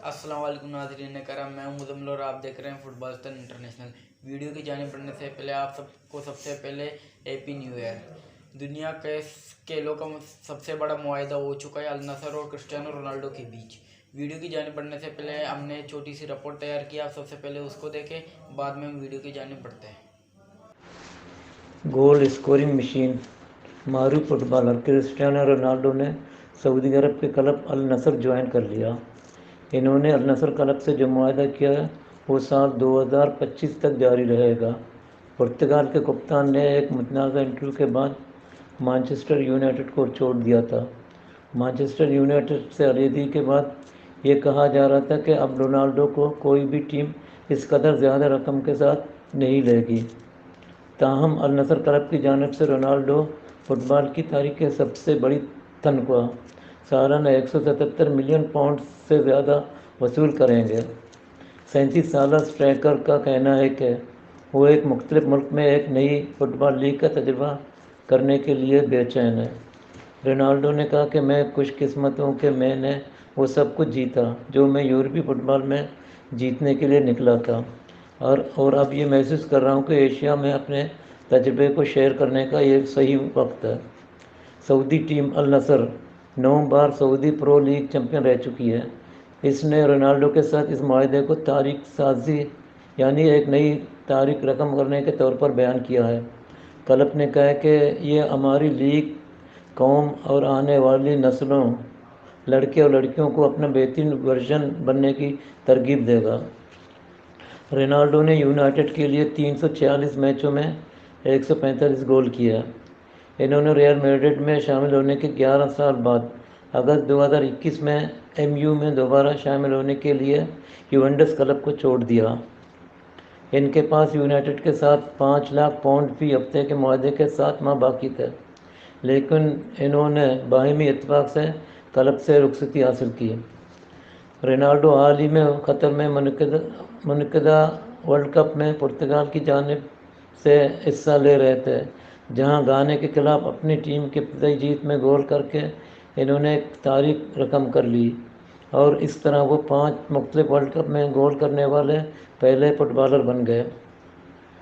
अस्सलाम वालेकुम नाज़रीन कराम, मैं हूं मुज़म्मिल और आप देख रहे हैं फुटबॉलिस्तान इंटरनेशनल। वीडियो की जानिब बढ़ने से पहले आप सबको सबसे पहले हैप्पी न्यू ईयर। दुनिया के खेलों का सबसे बड़ा मुआहिदा हो चुका है अल नसर और क्रिस्टियानो रोनाल्डो के बीच। वीडियो की जानिब बढ़ने से पहले हमने छोटी सी रिपोर्ट तैयार की, आप सबसे पहले उसको देखें, बाद में हम वीडियो की जानिब बढ़ते हैं। गोल स्कोरिंग मशीन मारूफ फुटबॉलर क्रिस्टियानो रोनाल्डो ने सऊदी अरब के क्लब अल नसर ज्वाइन कर लिया। इन्होंने अल नसर क्लब से जो मुआहदा किया है वो साल 2025 तक जारी रहेगा। पुर्तगाल के कप्तान ने एक मुतनाज़ा इंटरव्यू के बाद मैनचेस्टर यूनाइटेड को छोड़ दिया था। मैनचेस्टर यूनाइटेड से अलहदगी के बाद ये कहा जा रहा था कि अब रोनाल्डो को कोई भी टीम इस कदर ज़्यादा रकम के साथ नहीं लेगी। ताहम अल नसर क्लब की जानिब से रोनाल्डो फुटबॉल की तारीख की सबसे बड़ी तनख्वाह सालाना 177 मिलियन पाउंड से ज़्यादा वसूल करेंगे। 37 साल स्ट्राइकर का कहना है कि वो एक मुख्तलिफ मुल्क में एक नई फुटबॉल लीग का तजुर्बा करने के लिए बेचैन है। रोनाल्डो ने कहा कि मैं खुशकिस्मत हूँ कि मैंने वो सब कुछ जीता जो मैं यूरोपीय फुटबॉल में जीतने के लिए निकला था, और अब ये महसूस कर रहा हूँ कि एशिया में अपने तजुर्बे को शेयर करने का ये सही वक्त है। सऊदी टीम अल नसर 9 बार सऊदी प्रो लीग चैंपियन रह चुकी है। इसने रोनाल्डो के साथ इस माहदे को तारीख साजी यानी एक नई तारीख रकम करने के तौर पर बयान किया है। क्लब ने कहा है कि ये हमारी लीग, कौम और आने वाली नस्लों, लड़के और लड़कियों को अपना बेहतरीन वर्जन बनने की तरगीब देगा। रोनाल्डो ने यूनाइटेड के लिए 346 मैचों में 145 गोल किया। इन्होंने रियल मैड्रिड में शामिल होने के 11 साल बाद अगस्त 2021 में एमयू में दोबारा शामिल होने के लिए यूवेंटस क्लब को छोड़ दिया। इनके पास यूनाइटेड के साथ 5 लाख पाउंड फी हफ्ते के मुआहदे के 7 माह बाकी थे, लेकिन इन्होंने बाहिमी इत्तेफाक से क्लब से रुखसती हासिल की। रोनाल्डो हाल ही में कतर में मुनक़दा वर्ल्ड कप में पुर्तगाल की जानिब से हिस्सा ले रहे थे, जहां गाने के खिलाफ अपनी टीम की इब्तदाई जीत में गोल करके इन्होंने एक तारीख रकम कर ली और इस तरह वो 5 मुख्तलिफ वर्ल्ड कप में गोल करने वाले पहले फुटबॉलर बन गए।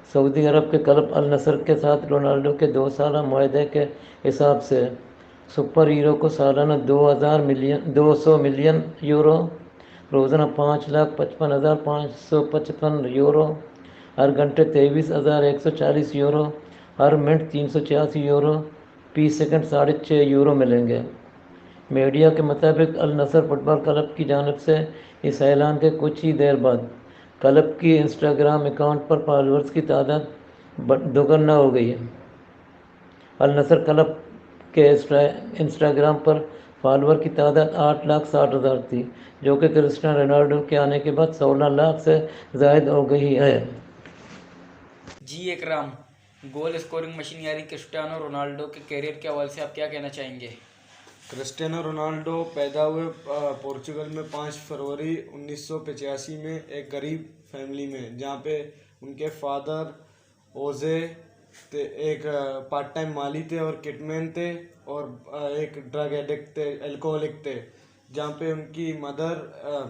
सऊदी अरब के क्लब अल नसर के साथ रोनाल्डो के 2 साला मुआहदे के हिसाब से सुपर हीरो को सालाना 200 मिलियन यूरो, रोज़ाना 5,55,555 यूरो, हर घंटे 23,140 यूरो, हर मिनट 386 यूरो, फी सेकंड 6.5 यूरो मिलेंगे। मीडिया के मुताबिक अल नसर फुटबॉल क्लब की जानिब से इस ऐलान के कुछ ही देर बाद क्लब की इंस्टाग्राम अकाउंट पर फॉलोअर्स की तादाद दोगुना हो गई है। अल नसर क्लब के इंस्टाग्राम पर फॉलोअर की तादाद 8,60,000 थी, जो कि क्रिस्टियानो रोनाल्डो के आने के बाद 16 लाख से ज़ायद हो गई है। जी एकराम, गोल स्कोरिंग मशीन यानी क्रिस्टियानो रोनाल्डो के करियर के हवाले से आप क्या कहना चाहेंगे? क्रिस्टियानो रोनाल्डो पैदा हुए पोर्चुगल में 5 फरवरी 1985 में एक गरीब फैमिली में, जहाँ पे उनके फादर ओजे थे, एक पार्ट टाइम माली थे और किटमैन थे, और एक ड्रग एडिक्ट थे, अल्कोहलिक थे। जहाँ पे उनकी मदर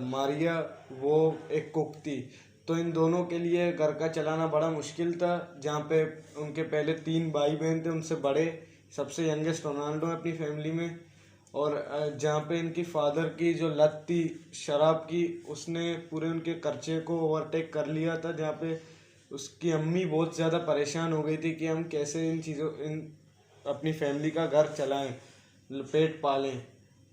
मारिया वो एक कुक थी। तो इन दोनों के लिए घर का चलाना बड़ा मुश्किल था। जहाँ पे उनके पहले 3 भाई बहन थे, उनसे बड़े सबसे यंगेस्ट रोनाल्डो है अपनी फैमिली में। और जहाँ पे इनकी फादर की जो लत थी शराब की, उसने पूरे उनके खर्चे को ओवरटेक कर लिया था। जहाँ पे उसकी अम्मी बहुत ज़्यादा परेशान हो गई थी कि हम कैसे इन अपनी फैमिली का घर चलाएं, पेट पालें,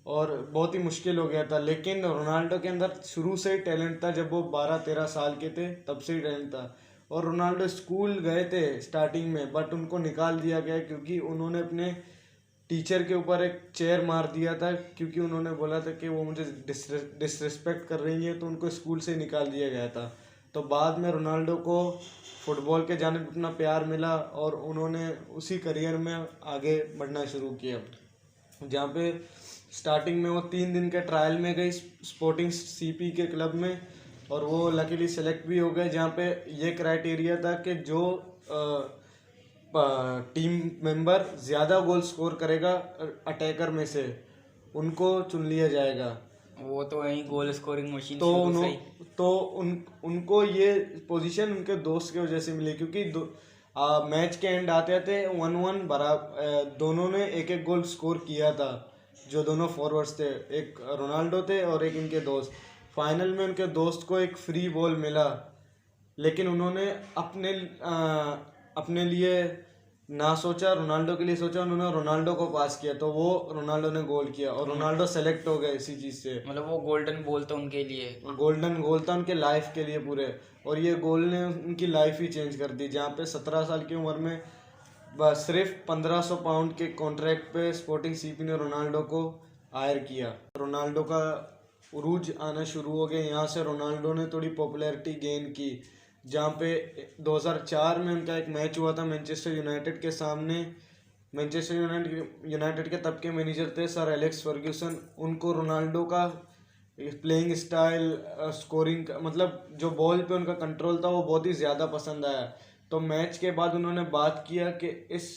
और बहुत ही मुश्किल हो गया था। लेकिन रोनाल्डो के अंदर शुरू से ही टैलेंट था। जब वो 12-13 साल के थे तब से ही टैलेंट था। और रोनाल्डो स्कूल गए थे स्टार्टिंग में, बट उनको निकाल दिया गया क्योंकि उन्होंने अपने टीचर के ऊपर एक चेयर मार दिया था, क्योंकि उन्होंने बोला था कि वो मुझे डिसरिस्पेक्ट कर रही है, तो उनको स्कूल से निकाल दिया गया था। तो बाद में रोनाल्डो को फुटबॉल के जानिब अपना प्यार मिला और उन्होंने उसी करियर में आगे बढ़ना शुरू किया। जहाँ पे स्टार्टिंग में वो 3 दिन के ट्रायल में गई स्पोर्टिंग सीपी के क्लब में, और वो लकीली सेलेक्ट भी हो गए। जहाँ पे ये क्राइटेरिया था कि जो टीम मेंबर ज़्यादा गोल स्कोर करेगा अटैकर में से, उनको चुन लिया जाएगा। वो तो वहीं गोल स्कोरिंग मशीन तो शुरू से ही। उनको ये पोजीशन उनके दोस्त की वजह से मिली, क्योंकि मैच के एंड आते आते 1-1 दोनों ने एक एक गोल स्कोर किया था, जो दोनों फॉरवर्ड्स थे, एक रोनाल्डो थे और एक इनके दोस्त। फाइनल में उनके दोस्त को एक फ्री बॉल मिला, लेकिन उन्होंने अपने लिए ना सोचा, रोनाल्डो के लिए सोचा, उन्होंने रोनाल्डो को पास किया, तो वो रोनाल्डो ने गोल किया और रोनाल्डो सेलेक्ट हो गए इसी चीज़ से। मतलब वो गोल्डन बॉल था उनके लिए। गोल्डन गोल था उनके लाइफ के लिए पूरे, और ये गोल ने उनकी लाइफ ही चेंज कर दी, जहाँ पे 17 साल की उम्र में बस सिर्फ 1500 पाउंड के कॉन्ट्रैक्ट पे स्पोर्टिंग सीपी ने रोनाल्डो को हायर किया। रोनाल्डो का उरूज आना शुरू हो गया, यहाँ से रोनाल्डो ने थोड़ी पॉपुलैरिटी गेन की, जहाँ पे 2004 में उनका एक मैच हुआ था मैनचेस्टर यूनाइटेड के सामने। मैनचेस्टर यूनाइटेड के तब के मैनेजर थे सर एलेक्स फर्ग्यूसन। उनको रोनाल्डो का प्लेइंग स्टाइल, स्कोरिंग, मतलब जो बॉल पे उनका कंट्रोल था वो बहुत ही ज़्यादा पसंद आया। तो मैच के बाद उन्होंने बात किया कि इस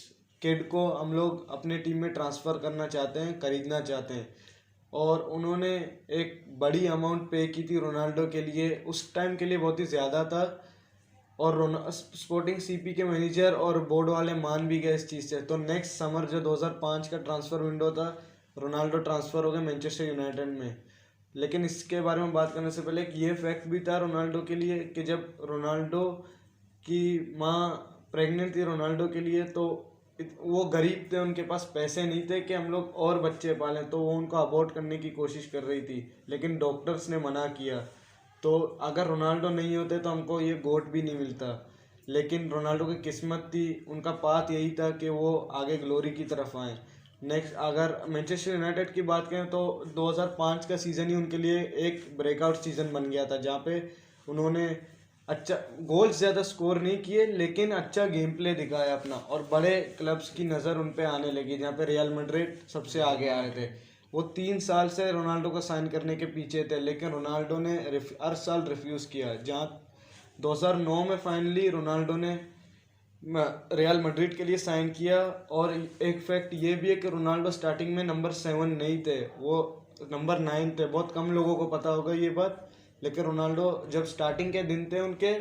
किड को हम लोग अपने टीम में ट्रांसफ़र करना चाहते हैं, खरीदना चाहते हैं, और उन्होंने एक बड़ी अमाउंट पे की थी रोनाल्डो के लिए। उस टाइम के लिए बहुत ही ज़्यादा था, और स्पोर्टिंग सीपी के मैनेजर और बोर्ड वाले मान भी गए इस चीज़ से। तो नेक्स्ट समर जो 2005 का ट्रांसफ़र विंडो था, रोनाल्डो ट्रांसफ़र हो गए मैनचेस्टर यूनाइटेड में। लेकिन इसके बारे में बात करने से पहले एक ये फैक्ट भी था रोनाल्डो के लिए कि जब रोनाल्डो की माँ प्रेग्नेंट थी रोनाल्डो के लिए, तो वो गरीब थे, उनके पास पैसे नहीं थे कि हम लोग और बच्चे पालें, तो वो उनको अबॉर्ट करने की कोशिश कर रही थी, लेकिन डॉक्टर्स ने मना किया। तो अगर रोनाल्डो नहीं होते तो हमको ये गोट भी नहीं मिलता, लेकिन रोनाल्डो की किस्मत थी, उनका पाथ यही था कि वो आगे ग्लोरी की तरफ आए। नेक्स्ट अगर मैनचेस्टर यूनाइटेड की बात करें तो 2005 का सीज़न ही उनके लिए एक ब्रेकआउट सीज़न बन गया था, जहाँ पे उन्होंने अच्छा गोल ज़्यादा स्कोर नहीं किए, लेकिन अच्छा गेम प्ले दिखाया अपना, और बड़े क्लब्स की नज़र उन पे आने लगी, जहाँ पे रियल मैड्रिड सबसे आगे आए थे। वो 3 साल से रोनाल्डो को साइन करने के पीछे थे, लेकिन रोनाल्डो ने हर साल रिफ्यूज़ किया। जहाँ 2009 में फाइनली रोनाल्डो ने रियल मैड्रिड के लिए साइन किया। और एक फैक्ट ये भी है कि रोनाल्डो स्टार्टिंग में नंबर 7 नहीं थे, वो नंबर 9 थे। बहुत कम लोगों को पता होगा ये बात, लेकिन रोनाल्डो जब स्टार्टिंग के दिन थे उनके,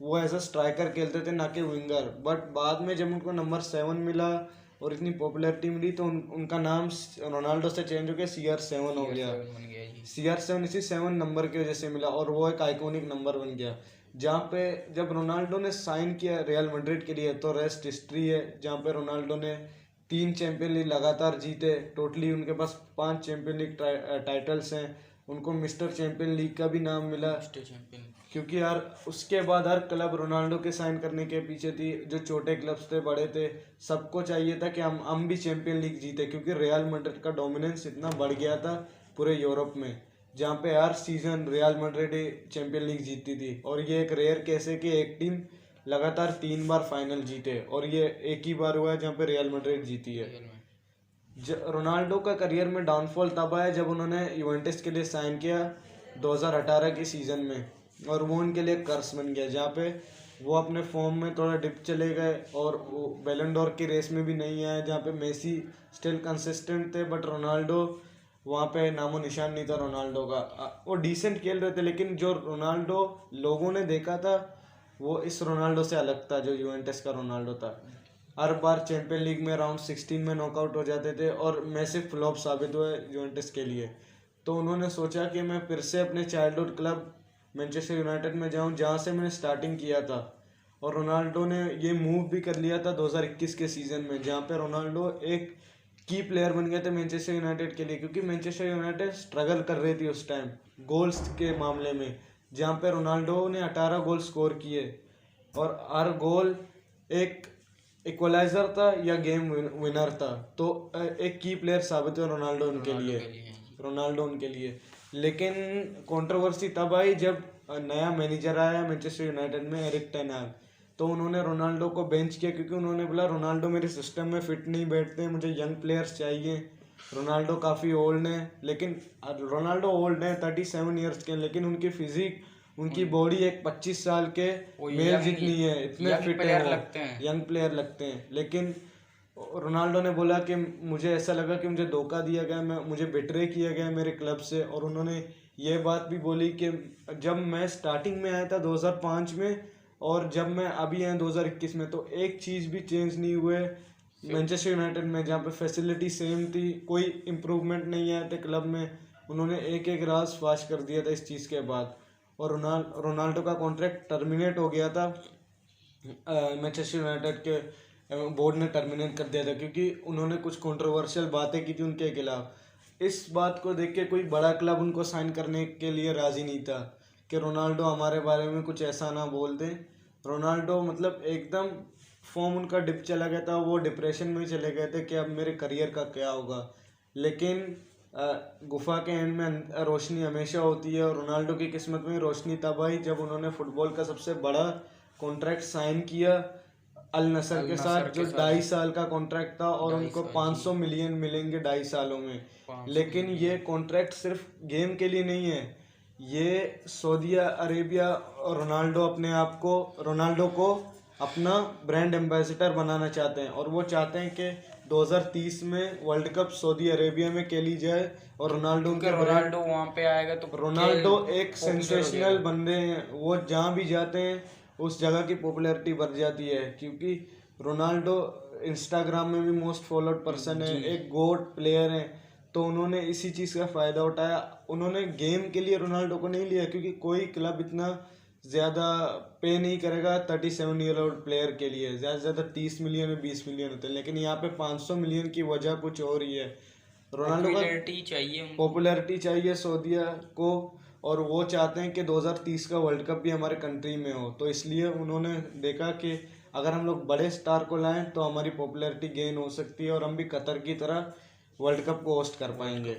वो एज अ स्ट्राइकर खेलते थे, ना कि विंगर। बट बाद में जब उनको नंबर 7 मिला और इतनी पॉपुलैरिटी मिली, तो उनका नाम रोनाल्डो से चेंज हो गया, CR7 हो गया। CR7 इसी 7 नंबर की वजह से मिला, और वो एक आइकॉनिक नंबर बन गया। जहाँ पे जब रोनाल्डो ने साइन किया रियल मैड्रिड के लिए, तो रेस्ट हिस्ट्री है, जहाँ पे रोनाल्डो ने 3 चैंपियन लीग लगातार जीते। टोटली उनके पास 5 चैंपियन लीग टाइटल्स हैं। उनको मिस्टर चैंपियन लीग का भी नाम मिला, क्योंकि यार उसके बाद हर क्लब रोनाल्डो के साइन करने के पीछे थी। जो छोटे क्लब्स थे, बड़े थे, सबको चाहिए था कि हम भी चैंपियन लीग जीते, क्योंकि रियल मैड्रिड का डोमिनेंस इतना बढ़ गया था पूरे यूरोप में, जहाँ पे हर season Real Madrid champion league जीतती थी। और ये एक रेयर केस है कि एक टीम लगातार 3 बार फाइनल जीते, और ये एक ही बार हुआ है जहाँ पे रियल मैड्रिड जीती है। रोनाल्डो का करियर में डाउनफॉल तब आया जब उन्होंने यूवेंटस के लिए साइन किया 2018 के सीज़न में, और वो उनके लिए कर्स बन गया, जहाँ पे वो अपने फॉर्म में थोड़ा डिप चले गए, और वो बैलन डोर की रेस में भी नहीं आए, जहाँ पे मेसी स्टिल कंसिस्टेंट थे, बट रोनाल्डो वहाँ पे नामो निशान नहीं था रोनाल्डो का। वो डिसेंट खेल रहे थे, लेकिन जो रोनाल्डो लोगों ने देखा था वो इस रोनाल्डो से अलग था, जो यूवेंटस का रोनाल्डो था। हर बार चैंपियन लीग में राउंड 16 में नॉकआउट हो जाते थे, और मैसिव फ्लॉप साबित हुए यूवेंटस के लिए। तो उन्होंने सोचा कि मैं फिर से अपने चाइल्डहुड क्लब मैनचेस्टर यूनाइटेड में जाऊं, जहां से मैंने स्टार्टिंग किया था। और रोनाल्डो ने ये मूव भी कर लिया था 2021 के सीज़न में, जहां पे रोनाल्डो एक की प्लेयर बन गए थे मैनचेस्टर यूनाइटेड के लिए, क्योंकि मैनचेस्टर यूनाइटेड स्ट्रगल कर रही थी उस टाइम गोल्स के मामले में, जहाँ पे रोनाल्डो ने 18 गोल स्कोर किए, और हर गोल एक इक्वलाइजर था या गेम विनर था। तो एक की प्लेयर साबित हुआ रोनाल्डो उनके लिए। लेकिन कंट्रोवर्सी तब आई जब नया मैनेजर आया मैनचेस्टर यूनाइटेड में, एरिक टेन हाग। तो उन्होंने रोनाल्डो को बेंच किया, क्योंकि उन्होंने बोला रोनाल्डो मेरे सिस्टम में फिट नहीं बैठते, मुझे यंग प्लेयर्स चाहिए। रोनाल्डो काफ़ी ओल्ड हैं, लेकिन रोनाल्डो ओल्ड है 37 ईयर्स के, लेकिन उनकी फिजिक, उनकी बॉडी एक 25 साल के मेल जितनी है, इतने फिट है, यंग प्लेयर लगते हैं। लेकिन रोनाल्डो ने बोला कि मुझे ऐसा लगा कि मुझे धोखा दिया गया, मुझे बिट्रे किया गया मेरे क्लब से। और उन्होंने ये बात भी बोली कि जब मैं स्टार्टिंग में आया था 2005 में और जब मैं अभी आया 2021 में, तो एक चीज़ भी चेंज नहीं हुए मैनचेस्टर यूनाइटेड में, जहाँ पे फैसिलिटी सेम थी, कोई इम्प्रूवमेंट नहीं आया था क्लब में। उन्होंने एक एक राज फाश कर दिया था इस चीज़ के बाद। और रोनाल्डो का कॉन्ट्रैक्ट टर्मिनेट हो गया था, मैनचेस्टर यूनाइटेड के बोर्ड ने टर्मिनेट कर दिया था, क्योंकि उन्होंने कुछ कंट्रोवर्शियल बातें की थी उनके खिलाफ। इस बात को देख के कोई बड़ा क्लब उनको साइन करने के लिए राज़ी नहीं था कि रोनाल्डो हमारे बारे में कुछ ऐसा ना बोल दें। रोनाल्डो मतलब एकदम फॉर्म उनका डिप चला गया था, वो डिप्रेशन में चले गए थे कि अब मेरे करियर का क्या होगा। लेकिन गुफा के एंड में रोशनी हमेशा होती है, और रोनाल्डो की किस्मत में रोशनी तब आई जब उन्होंने फुटबॉल का सबसे बड़ा कॉन्ट्रैक्ट साइन किया अल नसर के साथ, जो 2.5 साल का कॉन्ट्रैक्ट था, और उनको 500 मिलियन मिलेंगे 2.5 सालों में। लेकिन ये कॉन्ट्रैक्ट सिर्फ गेम के लिए नहीं है, ये सऊदी अरेबिया और रोनाल्डो को अपना ब्रांड एम्बेसडर बनाना चाहते हैं। और वो चाहते हैं कि 2030 में वर्ल्ड कप सऊदी अरेबिया में खेली जाए, और रोनाल्डो वहाँ पे आएगा तो रोनाल्डो एक सेंसेशनल बंदे हैं, वो जहाँ भी जाते हैं उस जगह की पॉपुलैरिटी बढ़ जाती है, क्योंकि रोनाल्डो इंस्टाग्राम में भी मोस्ट फॉलोड पर्सन है, एक गोट प्लेयर है। तो उन्होंने इसी चीज़ का फ़ायदा उठाया। उन्होंने गेम के लिए रोनाल्डो को नहीं लिया, क्योंकि कोई क्लब इतना ज़्यादा पे नहीं करेगा 37 ईयर ओल्ड प्लेयर के लिए, ज़्यादा से ज़्यादा 30 मिलियन या 20 मिलियन होते हैं। लेकिन यहाँ पे 500 मिलियन की वजह कुछ और ही है। रोनाल्डो को पॉपुलैरिटी चाहिए सऊदीया को, और वो चाहते हैं कि 2030 का वर्ल्ड कप भी हमारे कंट्री में हो। तो इसलिए उन्होंने देखा कि अगर हम लोग बड़े स्टार को लाएं तो हमारी पॉपुलैरिटी गेन हो सकती है, और हम भी कतर की तरह वर्ल्ड कप को होस्ट कर पाएंगे।